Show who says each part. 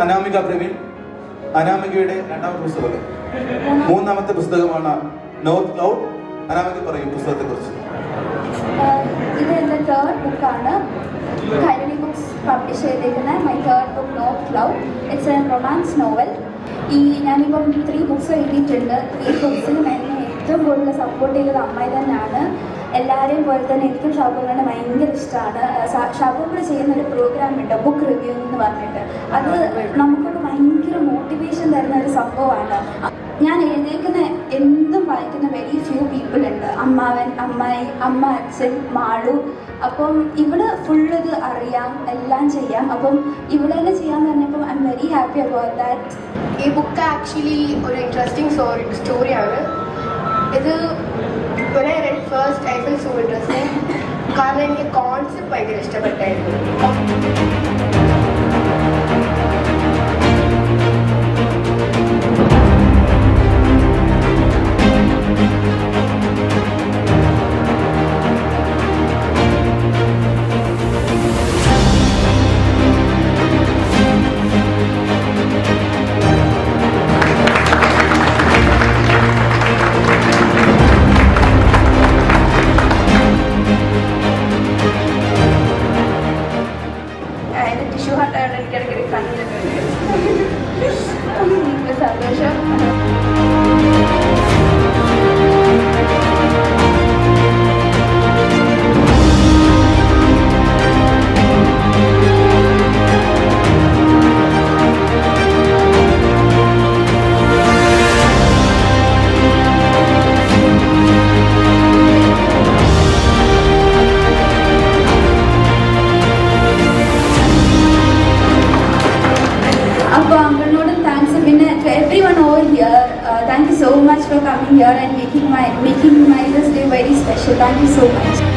Speaker 1: അനാമിക പ്രവീൺ. അനാമികയുടെ രണ്ടാമത്തെ പുസ്തകം, മൂന്നാമത്തെ പുസ്തകമാണ് നോർത്ത് ക്ലൗഡ്. അനാമിക പറയും പുസ്തകത്തെ കുറിച്ച്.
Speaker 2: ഇത് എൻ്റെ തേർഡ് ബുക്കാണ്. കൈരളി ബുക്സ് പബ്ലിഷ് ചെയ്തേക്കുന്ന my third book north cloud. It's A romance novel. ഞാനിപ്പം 3 ബുക്സ് എഴുതിയിട്ടുണ്ട്. 3 ബുക്സിലും എന്നെ ഏറ്റവും കൂടുതൽ സപ്പോർട്ട് ചെയ്തത് അമ്മായി തന്നെയാണ്. എല്ലാവരെയും പോലെ തന്നെ എനിക്കും ഷാബുവിനെ ഭയങ്കര ഇഷ്ടമാണ്. ഷാബുവിന് ചെയ്യുന്ന ഒരു പ്രോഗ്രാം ഉണ്ട്, ബുക്ക് റിവ്യൂ എന്ന് പറഞ്ഞിട്ട്. അത് നമുക്കൊക്കെ ഭയങ്കര മോട്ടിവേഷൻ തരുന്ന ഒരു സംഭവമാണ്. ഞാൻ എഴുന്നേൽക്കുന്ന എന്തും വായിക്കുന്ന വെരി ഫ്യൂ പീപ്പിൾ ഉണ്ട്. അമ്മാവൻ, അമ്മായി, അമ്മ, അച്ഛൻ, മാളു. അപ്പം ഇവിടെ ഫുള്ള് ഇത് അറിയാം, എല്ലാം ചെയ്യാം. അപ്പം ഇവിടെ തന്നെ ചെയ്യാൻ പറഞ്ഞപ്പോൾ I am very happy about that.
Speaker 3: ഈ ബുക്ക് ആക്ച്വലി ഒരു ഇൻട്രസ്റ്റിംഗ് സ്റ്റോറിയാണ്. ഇത് when I read first I felt so interesting കാരണം എനിക്ക് കോൺസെപ്റ്റ് ഭയങ്കര ഇഷ്ടപ്പെട്ടായിരുന്നു.
Speaker 2: ടിഷ്യൂ ഹാർട്ടാണ് എനിക്കിടയ്ക്കിടയ്ക്ക് കണ്ടിട്ടുണ്ട്. സന്തോഷം. അപ്പോൾ അങ്കിളിനോടും താങ്ക്സ്. പിന്നെ to everyone over here, thank you so much for coming here and making my this day very special. Thank you so much.